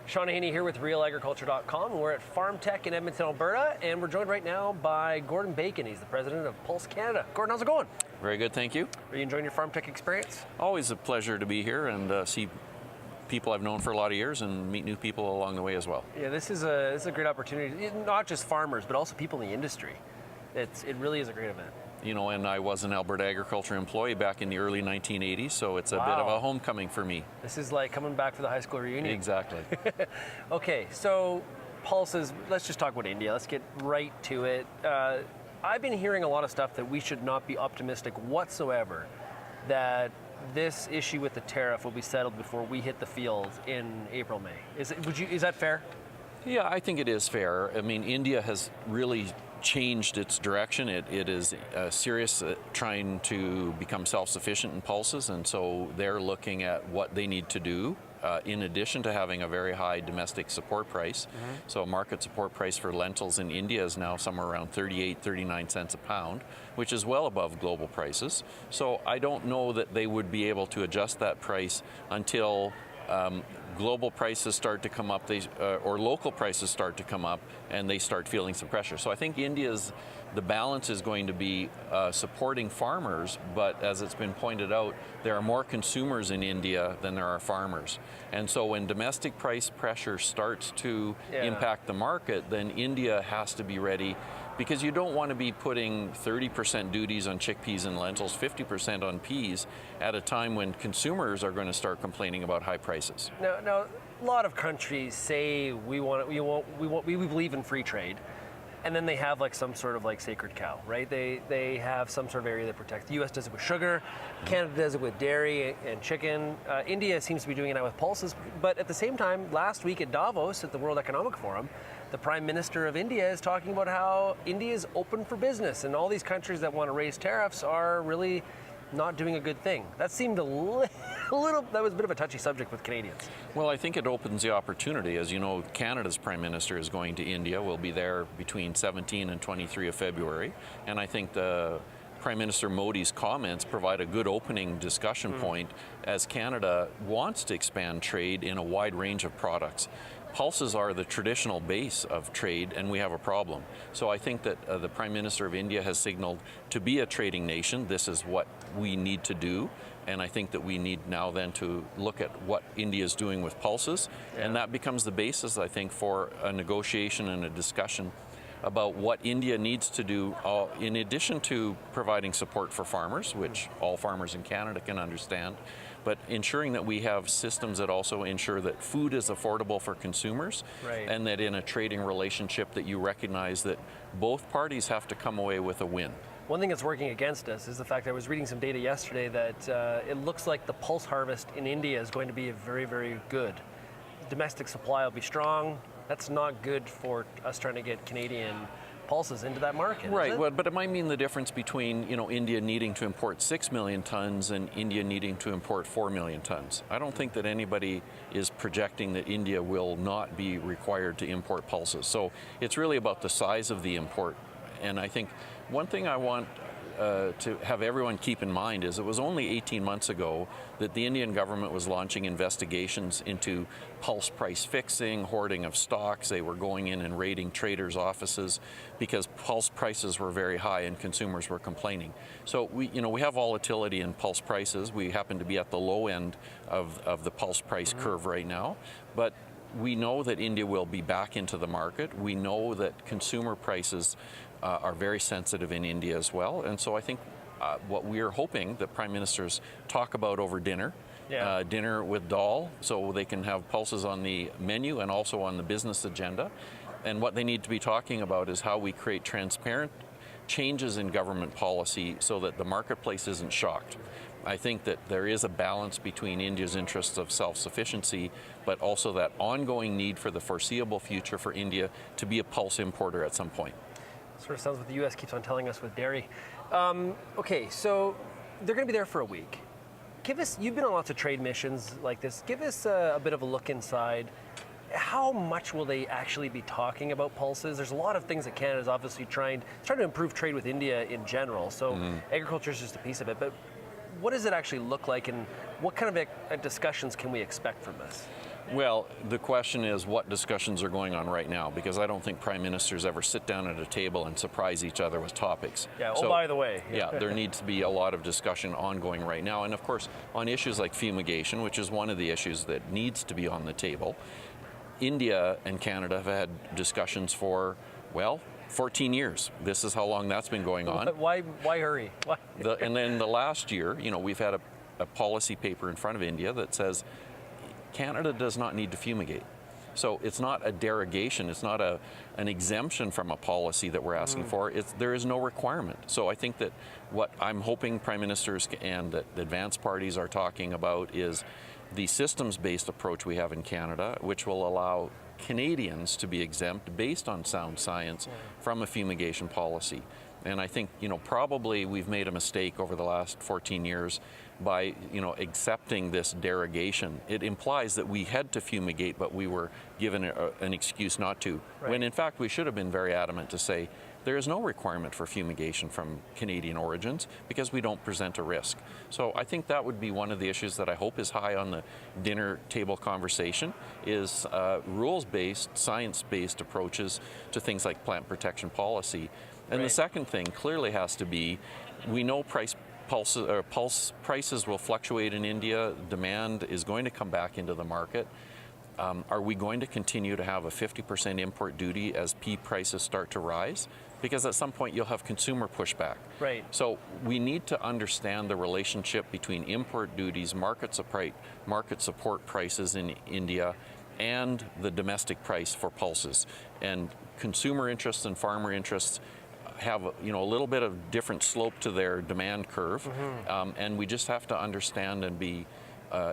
Sean Haney here with RealAgriculture.com. We're at Farm Tech in Edmonton, Alberta, and we're joined right now by Gordon Bacon. He's the president of Pulse Canada. Gordon, how's it going? Very good, thank you. Are you enjoying your Farm Tech experience? Always a pleasure to be here and see people I've known for a lot of years and meet new people along the way as well. Yeah, this is a great opportunity, not just farmers, but also people in the industry. It really is a great event. You know, and I was an Alberta agriculture employee back in the early 1980s, so it's a bit of a homecoming for me. This is like coming back for the high school reunion. Exactly. Okay, so pulses, let's just talk about India. Let's get right to it. I've been hearing a lot of stuff that we should not be optimistic whatsoever that this issue with the tariff will be settled before we hit the field in April, May. Is that fair? Yeah, I think it is fair. I mean, India has really changed its direction. It is serious trying to become self-sufficient in pulses, and so they're looking at what they need to do in addition to having a very high domestic support price. So market support price for lentils in India is now somewhere around 38-39 cents a pound, which is well above global prices. So I don't know that they would be able to adjust that price until global prices start to come up, or local prices start to come up, and they start feeling some pressure. So I think the balance is going to be supporting farmers, but as it's been pointed out, there are more consumers in India than there are farmers. And so when domestic price pressure starts to impact the market, then India has to be ready, because you don't want to be putting 30% duties on chickpeas and lentils, 50% on peas at a time when consumers are going to start complaining about high prices. Now, a lot of countries say we believe in free trade, and then they have like some sort of like sacred cow, right? They have some sort of area that protects. The U.S. does it with sugar, Canada does it with dairy and chicken. India seems to be doing it now with pulses, but at the same time, last week at Davos at the World Economic Forum, the Prime Minister of India is talking about how India is open for business, and all these countries that want to raise tariffs are really not doing a good thing. That seemed that was a bit of a touchy subject with Canadians. Well, I think it opens the opportunity. As you know, Canada's Prime Minister is going to India. We'll be there between 17 and 23 of February, and I think the Prime Minister Modi's comments provide a good opening discussion point as Canada wants to expand trade in a wide range of products. Pulses are the traditional base of trade, and we have a problem. So I think that the Prime Minister of India has signaled to be a trading nation, this is what we need to do. And I think that we need now then to look at what India is doing with pulses. And that becomes the basis, I think, for a negotiation and a discussion about what India needs to do in addition to providing support for farmers, which all farmers in Canada can understand, but ensuring that we have systems that also ensure that food is affordable for consumers, and that in a trading relationship that you recognize that both parties have to come away with a win. One thing that's working against us is the fact that I was reading some data yesterday that it looks like the pulse harvest in India is going to be very, very good. Domestic supply will be strong. That's not good for us trying to get Canadian pulses into that market. Right, well, but it might mean the difference between India needing to import 6 million tons and India needing to import 4 million tons. I don't think that anybody is projecting that India will not be required to import pulses. So it's really about the size of the import. And I think one thing I want to have everyone keep in mind is it was only 18 months ago that the Indian government was launching investigations into pulse price fixing, hoarding of stocks. They were going in and raiding traders' offices because pulse prices were very high and consumers were complaining. So we have volatility in pulse prices. We happen to be at the low end of the pulse price curve right now, but we know that India will be back into the market. We know that consumer prices are very sensitive in India as well. And so I think what we're hoping that prime ministers talk about over dinner, dinner with dal, so they can have pulses on the menu and also on the business agenda. And what they need to be talking about is how we create transparent changes in government policy so that the marketplace isn't shocked. I think that there is a balance between India's interests of self-sufficiency, but also that ongoing need for the foreseeable future for India to be a pulse importer at some point. Sort of sounds what the U.S. keeps on telling us with dairy. Okay, so they're going to be there for a week. You've been on lots of trade missions like this. Give us a bit of a look inside. How much will they actually be talking about pulses? There's a lot of things that Canada's obviously trying to improve trade with India in general. So agriculture is just a piece of it. But what does it actually look like, and what kind of discussions can we expect from this? Well, the question is what discussions are going on right now, because I don't think prime ministers ever sit down at a table and surprise each other with topics. Yeah, by the way. Yeah, there needs to be a lot of discussion ongoing right now. And of course, on issues like fumigation, which is one of the issues that needs to be on the table, India and Canada have had discussions for, well, 14 years. This is how long that's been going on. Why hurry? Why? And then the last year, we've had a policy paper in front of India that says Canada does not need to fumigate. So it's not a derogation, it's not an exemption from a policy that we're asking for. There is no requirement. So I think that what I'm hoping prime ministers and the advanced parties are talking about is the systems-based approach we have in Canada, which will allow Canadians to be exempt based on sound science from a fumigation policy. And I think, probably we've made a mistake over the last 14 years by, accepting this derogation. It implies that we had to fumigate, but we were given an excuse not to. Right. When in fact we should have been very adamant to say there is no requirement for fumigation from Canadian origins because we don't present a risk. So I think that would be one of the issues that I hope is high on the dinner table conversation is rules-based, science-based approaches to things like plant protection policy. And the second thing clearly has to be, we know prices will fluctuate in India. Demand is going to come back into the market. Are we going to continue to have a 50% import duty as pea prices start to rise? Because at some point you'll have consumer pushback. Right. So we need to understand the relationship between import duties, market support prices in India, and the domestic price for pulses. And consumer interests and farmer interests have a little bit of different slope to their demand curve, and we just have to understand and be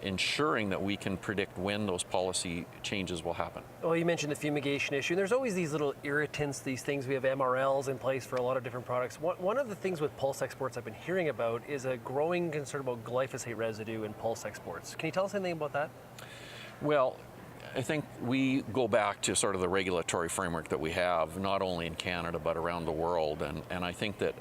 ensuring that we can predict when those policy changes will happen. Well, you mentioned the fumigation issue. There's always these little irritants, these things. We have MRLs in place for a lot of different products. One of the things with pulse exports I've been hearing about is a growing concern about glyphosate residue in pulse exports. Can you tell us anything about that? Well, I think we go back to sort of the regulatory framework that we have, not only in Canada but around the world, and I think that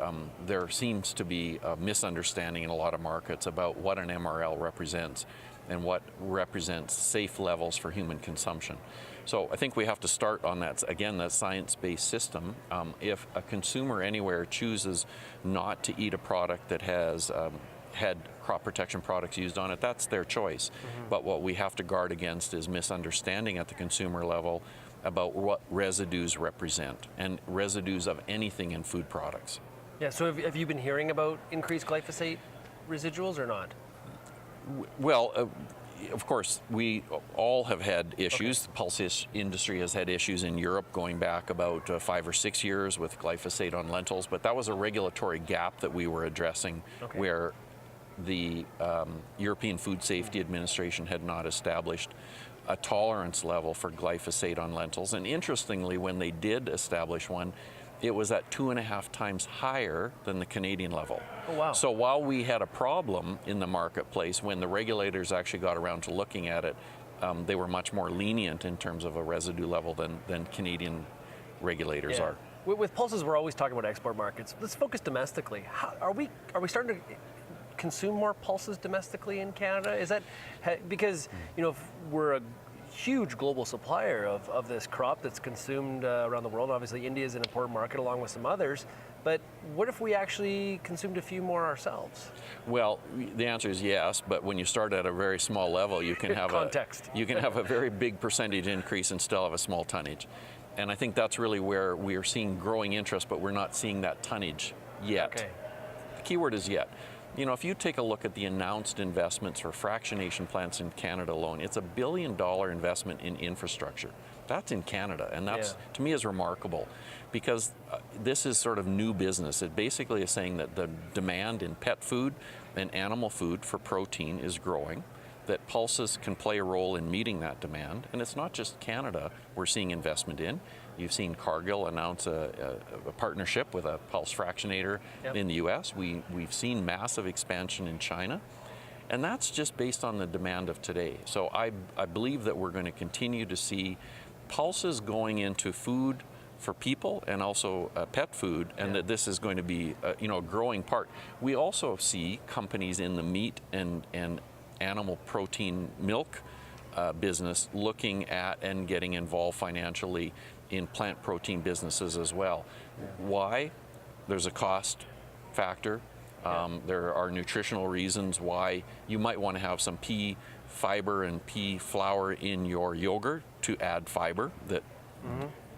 there seems to be a misunderstanding in a lot of markets about what an MRL represents and what represents safe levels for human consumption. So I think we have to start on that, again, that science-based system. If a consumer anywhere chooses not to eat a product that has had crop protection products used on it, that's their choice. But what we have to guard against is misunderstanding at the consumer level about what residues represent, and residues of anything in food products. Yeah, so have you been hearing about increased glyphosate residuals or not? Well, of course, we all have had issues. The pulse industry has had issues in Europe going back about 5 or 6 years with glyphosate on lentils, but that was a regulatory gap that we were addressing where the European Food Safety Administration had not established a tolerance level for glyphosate on lentils. And interestingly, when they did establish one, it was at 2.5 times higher than the Canadian level. Oh, wow. So while we had a problem in the marketplace, when the regulators actually got around to looking at it, they were much more lenient in terms of a residue level than Canadian regulators are. With pulses, we're always talking about export markets. Let's focus domestically. Are we starting to consume more pulses domestically in Canada? Is that because we're a huge global supplier of this crop that's consumed around the world? Obviously, India is an important market along with some others. But what if we actually consumed a few more ourselves? Well, the answer is yes, but when you start at a very small level, you can have you can have a very big percentage increase and still have a small tonnage. And I think that's really where we are seeing growing interest, but we're not seeing that tonnage yet. Okay. The key word is yet. If you take a look at the announced investments for fractionation plants in Canada alone, it's $1 billion investment in infrastructure. That's in Canada, and that's, to me, is remarkable because this is sort of new business. It basically is saying that the demand in pet food and animal food for protein is growing, that pulses can play a role in meeting that demand, and it's not just Canada we're seeing investment in. You've seen Cargill announce a partnership with a pulse fractionator in the US. We've seen massive expansion in China. And that's just based on the demand of today. So I believe that we're going to continue to see pulses going into food for people and also pet food, and that this is going to be a growing part. We also see companies in the meat and animal protein milk business looking at and getting involved financially in plant protein businesses as well. Why? There's a cost factor. There are nutritional reasons why you might want to have some pea fiber and pea flour in your yogurt to add fiber that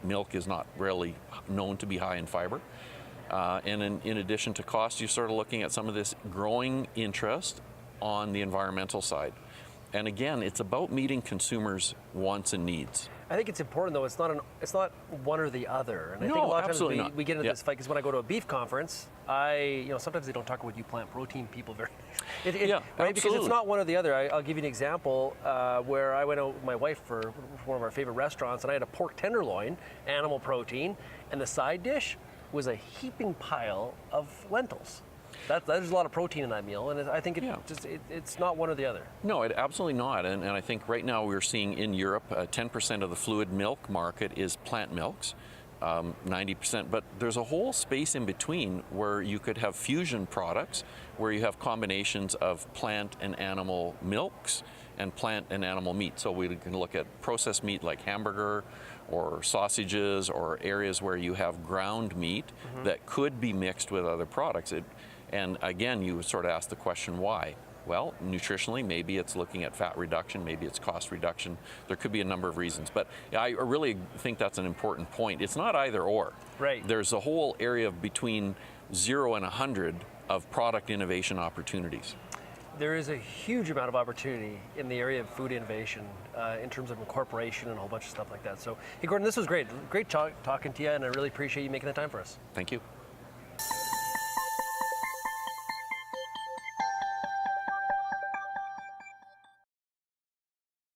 milk is not really known to be high in fiber. And in addition to cost, you're sort of looking at some of this growing interest on the environmental side. And again, it's about meeting consumers' wants and needs. I think it's important though. It's not one or the other. And I No, think a lot of absolutely times not. we get into Yeah. this fight because when I go to a beef conference, sometimes they don't talk with you plant protein people very. Yeah, right? Because it's absolutely. not one or the other. I'll give you an example where I went out with my wife for one of our favorite restaurants, and I had a pork tenderloin, animal protein, and the side dish was a heaping pile of lentils. There's a lot of protein in that meal, and I think it's not one or the other. No, absolutely not. And I think right now we're seeing in Europe 10% of the fluid milk market is plant milks, 90%. But there's a whole space in between where you could have fusion products, where you have combinations of plant and animal milks and plant and animal meat. So we can look at processed meat like hamburger or sausages, or areas where you have ground meat that could be mixed with other products. And again, you would sort of ask the question, why? Well, nutritionally, maybe it's looking at fat reduction, maybe it's cost reduction. There could be a number of reasons, but I really think that's an important point. It's not either or. Right. There's a whole area between 0 and 100 of product innovation opportunities. There is a huge amount of opportunity in the area of food innovation in terms of incorporation and a whole bunch of stuff like that. So, hey, Gordon, this was great. Great talking to you, and I really appreciate you making the time for us. Thank you.